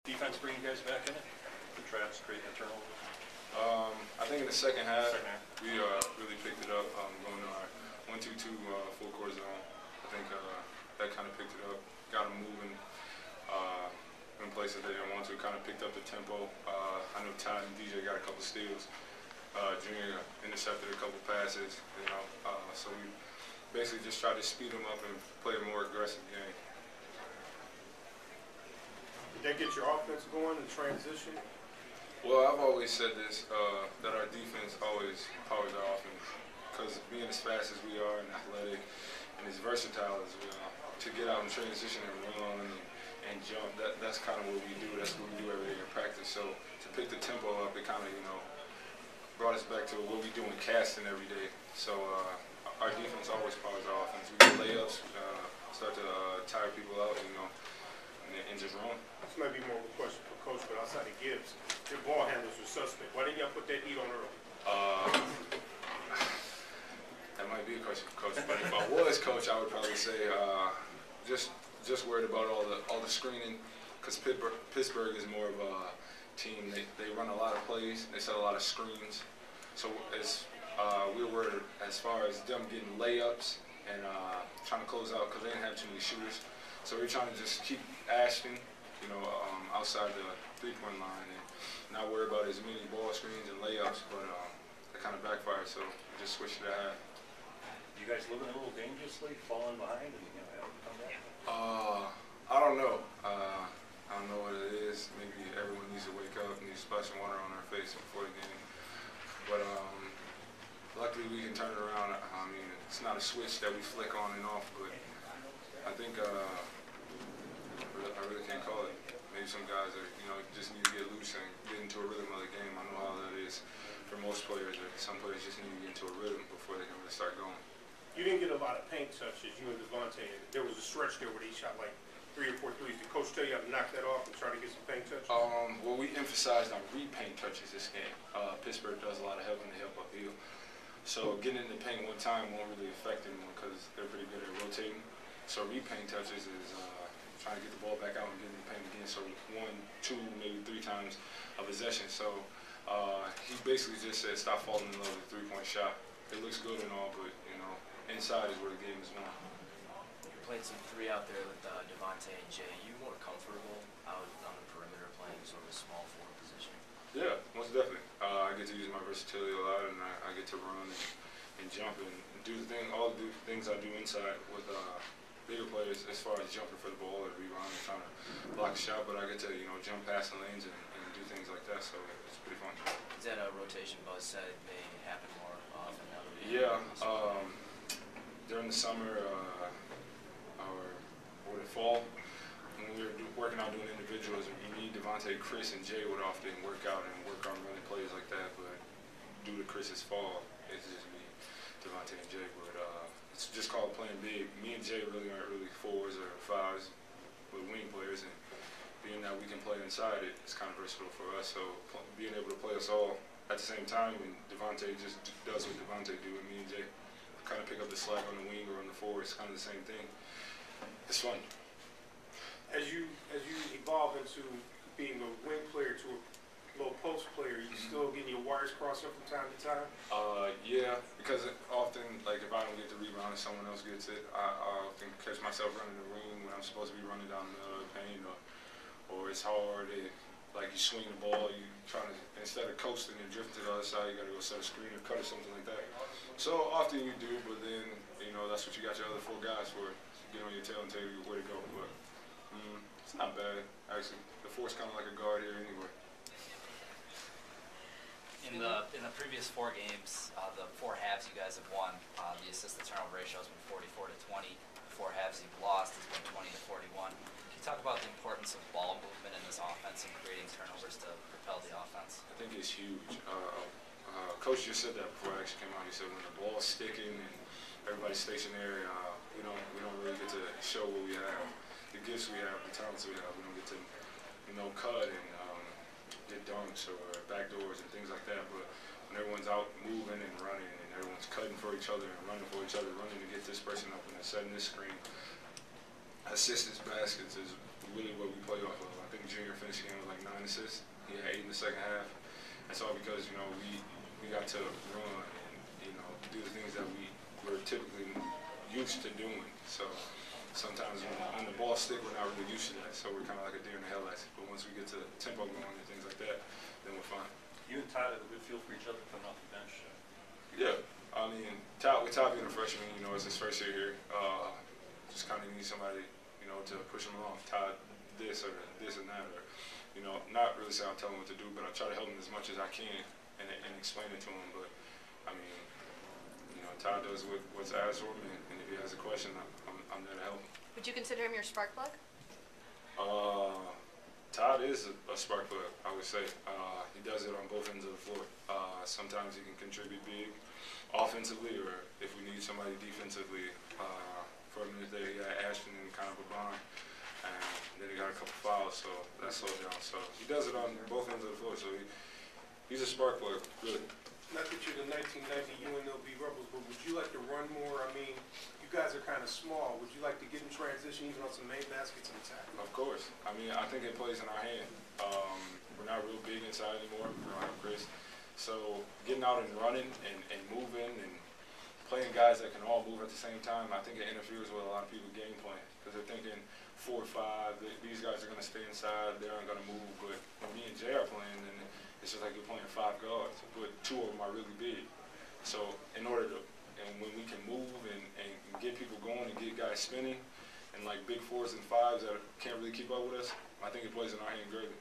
defense bring you guys back in it? The traps, creating a turnover? I think in the second half, we really picked it up, going to our 1-2-2 full court zone. I think that kind of picked it up, got them moving in places they didn't want to, kind of picked up the tempo. I know Todd and DJ got a couple steals. Junior intercepted a couple passes, so we basically just tried to speed them up and play a more aggressive game. Did that get your offense going in transition? Well, I've always said this, that our defense always powers our offense, because being as fast as we are and athletic and as versatile as we are, to get out and transition and run and jump, that's kind of what we do. That's what we do every day in practice. So to pick the tempo up, it kind of, brought us back to what we do in casting every day. So our defense always powers our offense. We get layups, start to tire people out, and just run. This might be more of a question for Coach, but outside of Gibbs, your ball handlers were suspect. Why didn't y'all put that heat on early? That might be a question for Coach, but if I was Coach, I would probably say just worried about all the screening, because Pittsburgh is more of a team. They run a lot of plays. They set a lot of screens. So we were worried as far as them getting layups and trying to close out, because they didn't have too many shooters. So we're trying to just keep Ashton, outside the three-point line and not worry about as many ball screens and layups, but that kind of backfired, so we just switched to that. You guys living a little dangerously, falling behind, and having to come back? I don't know. I don't know what it is. Maybe everyone needs to wake up and needs to splash some water on their face before the game. But luckily we can turn it around. I mean, it's not a switch that we flick on and off, but I think I really can't call it. Maybe some guys are, just need to get loose and get into a rhythm of the game. I know how that is for most players. Some players just need to get into a rhythm before they can really start going. You didn't get a lot of paint touches, you and Devontae. There was a stretch there where he shot like 3 or 4 threes. Did Coach tell you how to knock that off and try to get some paint touches? Well, we emphasized on repaint touches this game. Pittsburgh does a lot of helping to help upfield. So getting in the paint one time won't really affect anyone because they're pretty good at rotating. So repaint touches is trying to get the ball back out and get in the paint again. So 1, 2, maybe 3 times a possession. So he basically just said stop falling in love with the 3-point shot. It looks good and all, but inside is where the game is won. You played some 3 out there with Devontae and Jay. You more comfortable out on the perimeter playing sort of a small forward position? Yeah, most definitely. I get to use my versatility a lot, and I get to run and jump and do all the things I do inside with bigger players as far as jumping for the ball or rebounding and trying to block a shot. But I get to jump past the lanes and do things like that, so it's pretty fun. Is that a rotation Buzz said may happen more often now? Yeah. During the summer or the fall, when we were working on doing individuals, me, Devontae, Chris, and Jay would often work out and work on running plays like that. But due to Chris's fall, it's just me, Devontae, and Jay. But it's just called playing big. Me and Jay really aren't really 4s or 5s, but wing players. And being that we can play inside, it's kind of versatile for us. So being able to play us all at the same time, and Devontae just does what Devontae do, and me and Jay kind of pick up the slack on the wing or on the forward. It's kind of the same thing. It's fun. As you evolve into being a wing player to a low post player, you still getting your wires crossed up from time to time? Yeah, because often, like if I don't get the rebound and someone else gets it, I often catch myself running the ring when I'm supposed to be running down the paint, or it's hard. Like you swing the ball, you trying to, instead of coasting and drifting to the other side, you got to go set a screen or cut or something like that. So often you do, but then, that's what you got your other 4 guys for. Get on your tail and tell you where to go. But it's not bad, actually. The 4's kind of like a guard here anyway. In the previous 4 games, the 4 halves you guys have won, the assist to turnover ratio has been 44-20. The 4 halves you've lost has been 20-41. Can you talk about the importance of ball movement in this offense and creating turnovers to propel the offense? I think it's huge. Coach just said that before I actually came out. He said when the ball's sticking and everybody's stationary, we don't really get to show what we have, the gifts we have, the talents we have. We don't get to, cut and get dunks or backdoors and things like that. But when everyone's out moving and running and everyone's cutting for each other and running for each other, running to get this person up and setting this screen, assistance baskets is really what we play off of. think Junior finished the game with like 9 assists. He had 8 in the second half. That's all because, you know, we got to run and, you know, do the things that we were typically used to doing. So sometimes when the ball stick, we're not really used to that. So we're kind of like a deer in the headlights. But once we get to tempo going and things like that, then we're fine. You and Todd have a good feel for each other coming off the bench. Yeah, I mean, Todd being a freshman, you know, it's his first year here. Just kind of need somebody, you know, to push him along. Todd, this or that, or, you know, not really say I'm telling him what to do, but I try to help him as much as I can and explain it to him. But I mean, you know, Todd does what's asked for him, and if he has a question, I'm there to help him. Would you consider him your spark plug? Todd is a spark plug, I would say. He does it on both ends of the floor. Sometimes he can contribute big offensively, or if we need somebody defensively. For a minute there, he got Ashton in kind of a bind, and then he got a couple fouls, so that slowed down. So he does it on both ends of the floor, so he's a spark plug, really. Not that you're the 1990 UNLV Rebels, but would you like to run more? I mean, you guys are kind of small. Would you like to get in transition even on some main baskets and attack? Of course. I mean, I think it plays in our hand. We're not real big inside anymore. We don't have Chris. So getting out and running and moving and playing guys that can all move at the same time, I think it interferes with a lot of people's game plan because they're thinking 4 or 5. These guys are going to stay inside. They aren't going to move. But when me and Jay are playing, then it's just like you're playing 5 guards, but 2 of them are really big. So in order to, and when we can move and get people going and get guys spinning, and like big 4s and 5s that can't really keep up with us, I think it plays in our hand greatly.